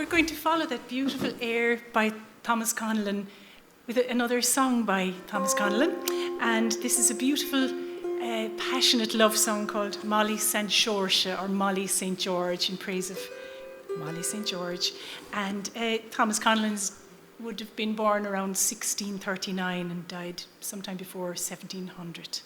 we're going to follow that beautiful air by Thomas CONNELLON with another song by Thomas CONNELLON. And this is a beautiful, passionate love song called MALLAI St. George, or MALLAI St. George, in praise of MALLAI St. George. And Thomas CONNELLON would have been born around 1639 and died sometime before 1700.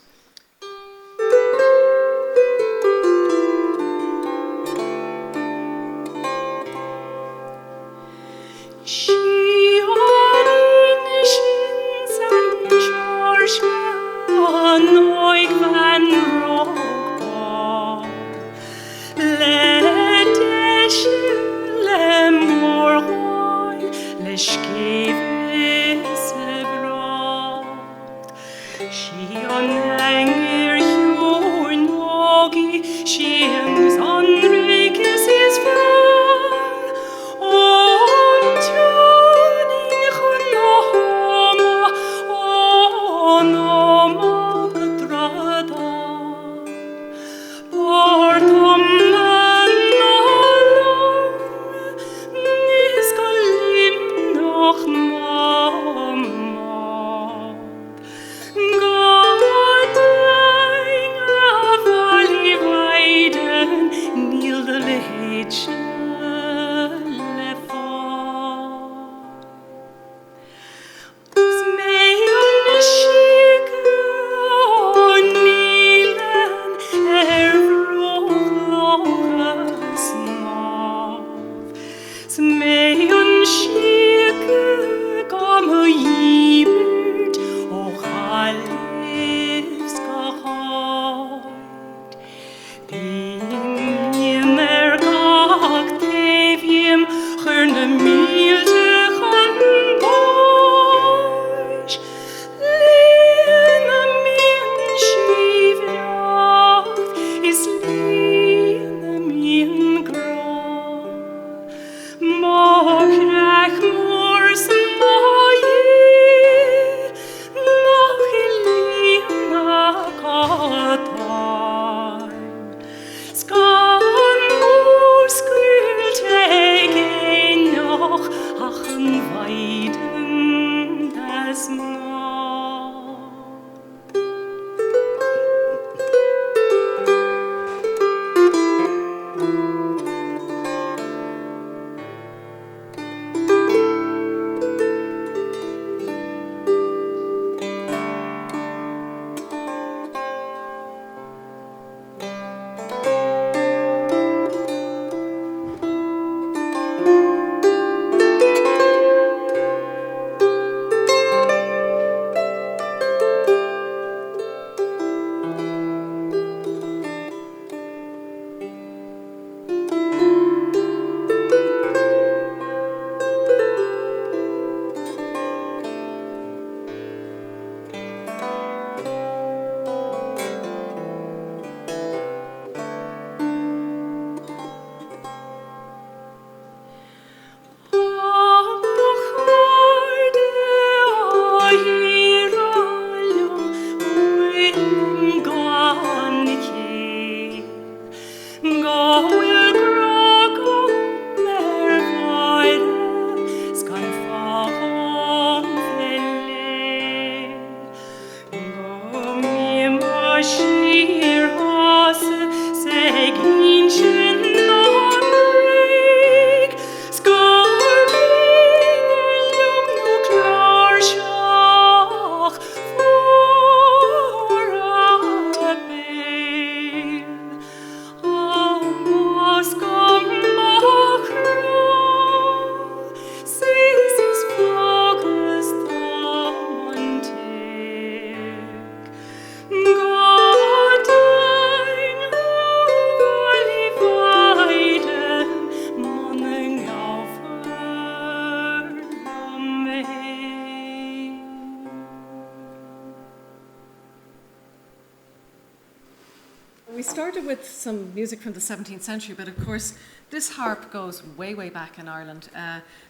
We started with some music from the 17th century, but of course this harp goes way, way back in Ireland.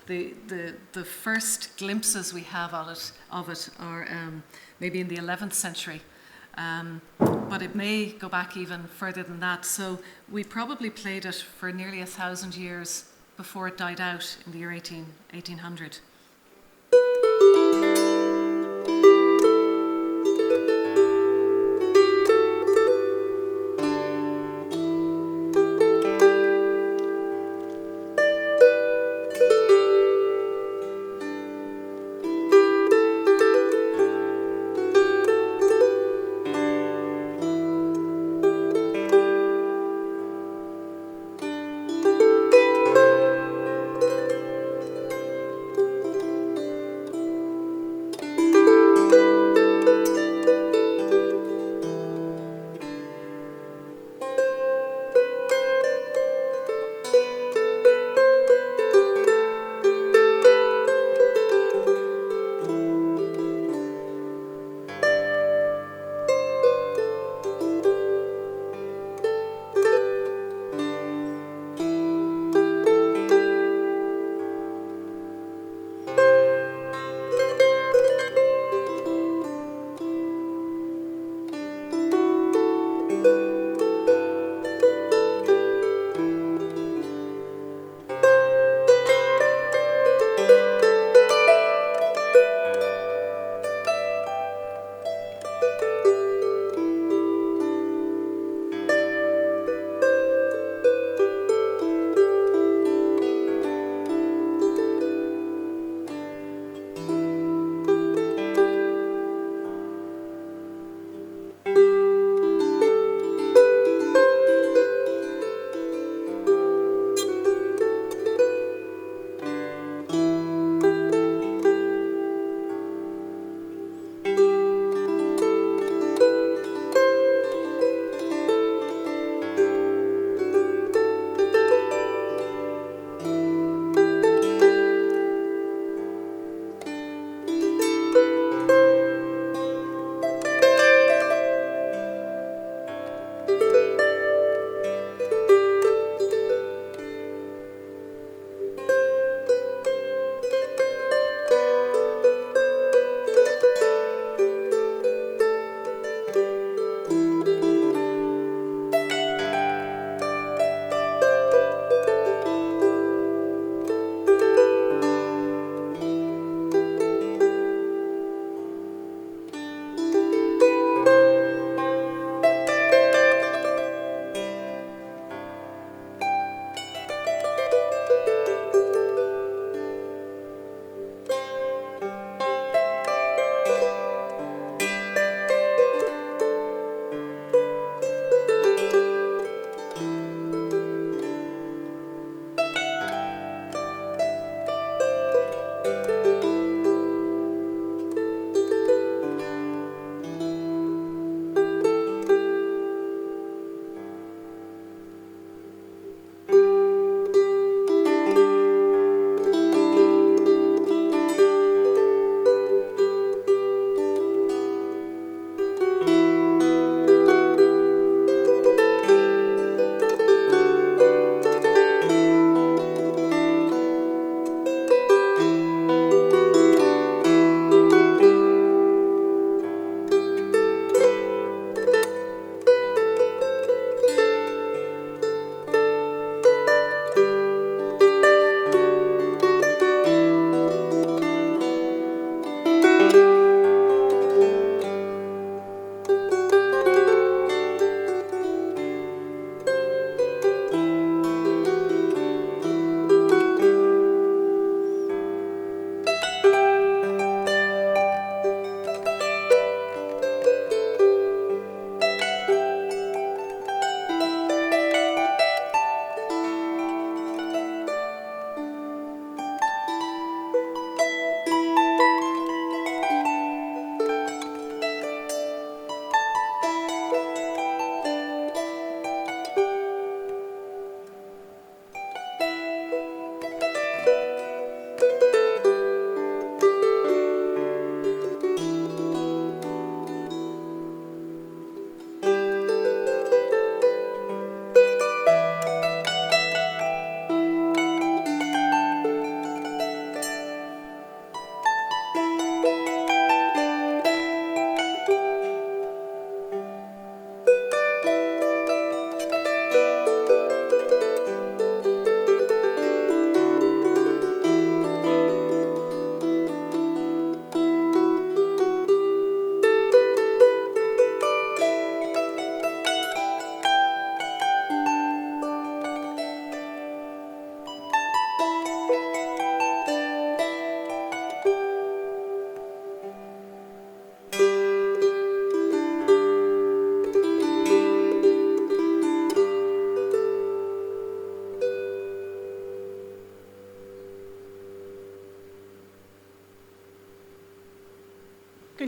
The first glimpses we have of it are maybe in the 11th century, but it may go back even further than that. So we probably played it for nearly 1,000 years before it died out in the year 1800.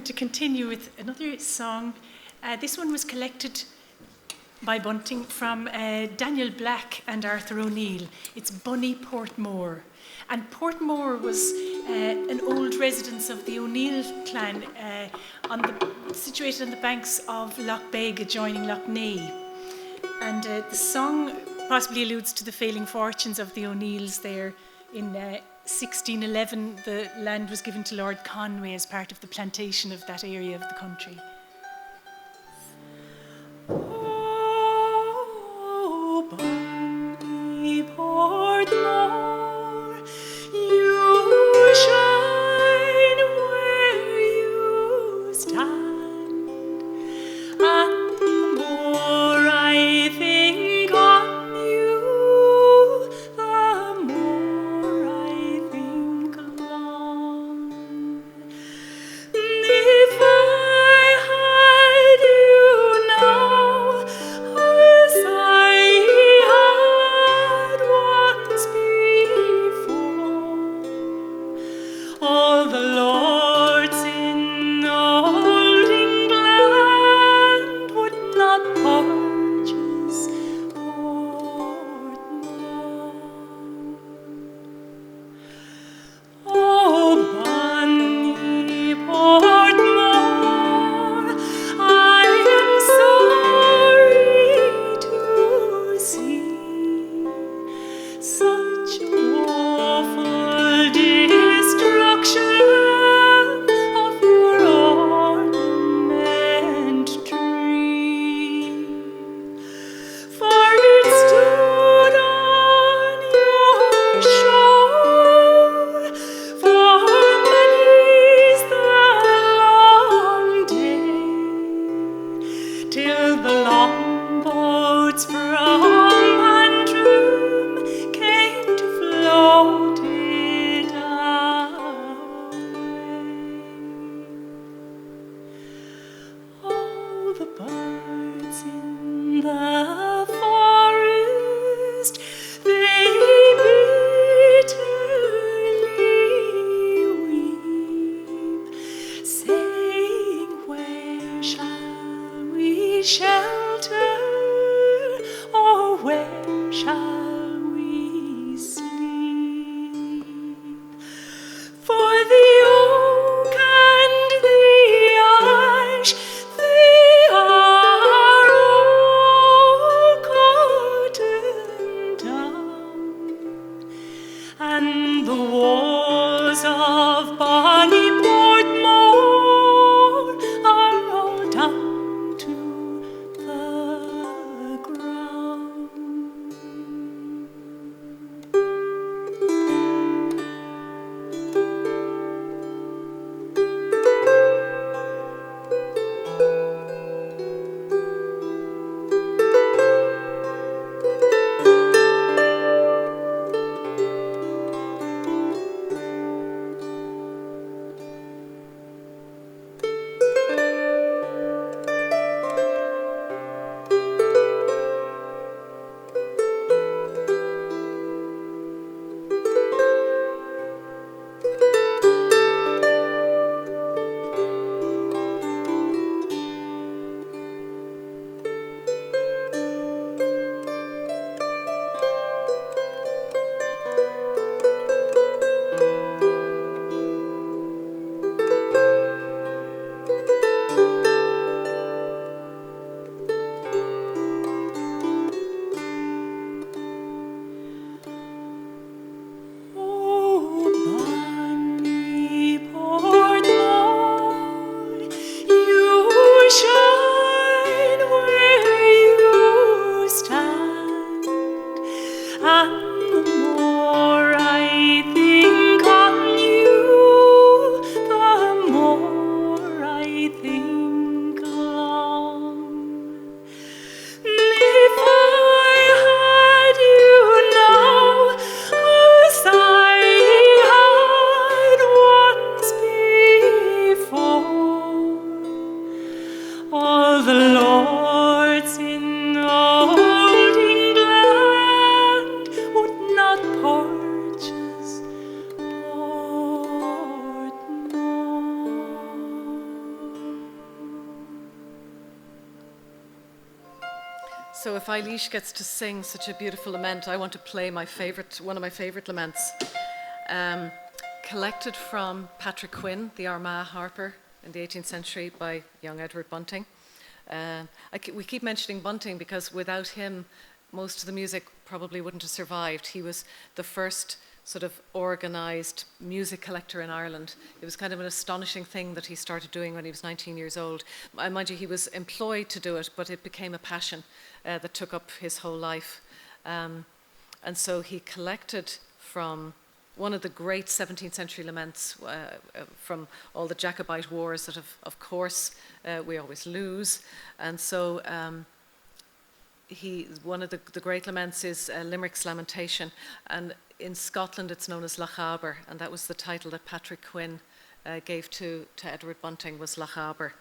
going to continue with another song. This one was collected by Bunting from Daniel Black and Arthur O'Neill. It's Bunny Portmore. And Portmore was an old residence of the O'Neill clan situated on the banks of Loch Beg adjoining Loch Ney. And the song possibly alludes to the failing fortunes of the O'Neills there. In 1611, the land was given to Lord Conway as part of the plantation of that area of the country. Oh, Bunny Portmore, you shine where you stand, and the more I think on you, the more I think along. If I had you now, as I had once before, all the lords in old England would not purchase Portmore. Oh, Bunny Portmore, I am sorry to see such a woeful destruction of your ornament tree. For it stood on your shore for many's the long day, till the longboats from Antrim came to float it away. All the birds in the forest, they bitterly weep, saying, where shall we shelter, or where shall we sleep? For the oak and the ash, they are all cotton down, and the walls of Bonnie Portmore are all down to the ground. So if Eibhlís gets to sing such a beautiful lament, I want to play one of my favourite laments, collected from Patrick Quinn, the Armagh Harper in the 18th century by young Edward Bunting. We keep mentioning Bunting because without him, most of the music probably wouldn't have survived. He was the first sort of organised music collector in Ireland. It was kind of an astonishing thing that he started doing when he was 19 years old. Mind you, he was employed to do it, but it became a passion that took up his whole life. And so he collected from one of the great 17th century laments from all the Jacobite wars that, of course, we always lose. And so one of the great laments is Limerick's Lamentation. And in Scotland, it's known as LOCHABER, and that was the title that Patrick Quinn gave to Edward Bunting, was LOCHABER.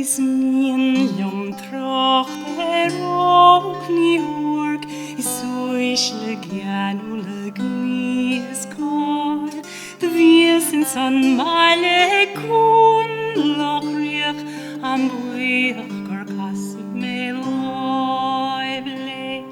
is min jom tracht ook niet hoor, is soisle ganule gwies kar. De wiesens an male kun lochriech am buicher kas me loible.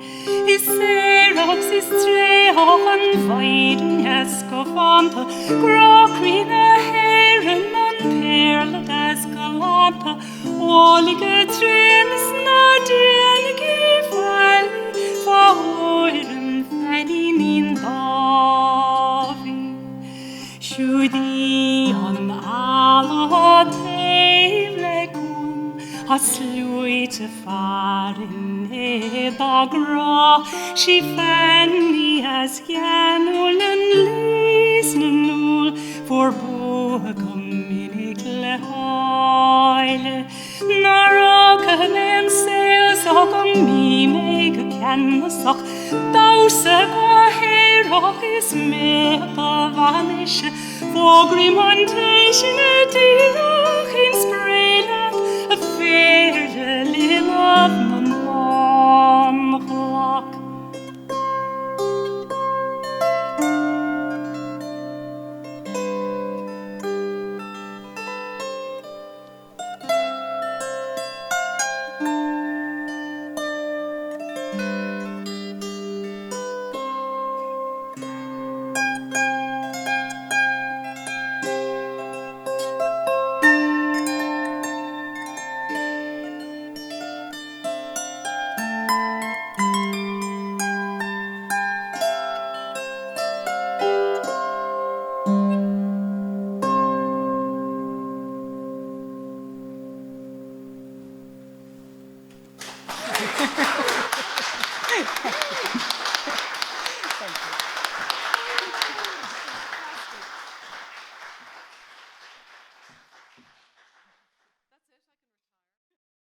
Is serox is treoch an weiden heskofanta, grokrina heren an perle deskalanta, olige trenes na delige fall, verhoren fanny min bavi. Shudi an alla teile kun, has luite farin e bagra, she fanny as janulen lisnul, for bogam minik le heile. Naraka men seus ogam mi meg kennesach, dause ga herach is me bavanish, for grimontation a dirach in spreeland, a fair lil of non clock.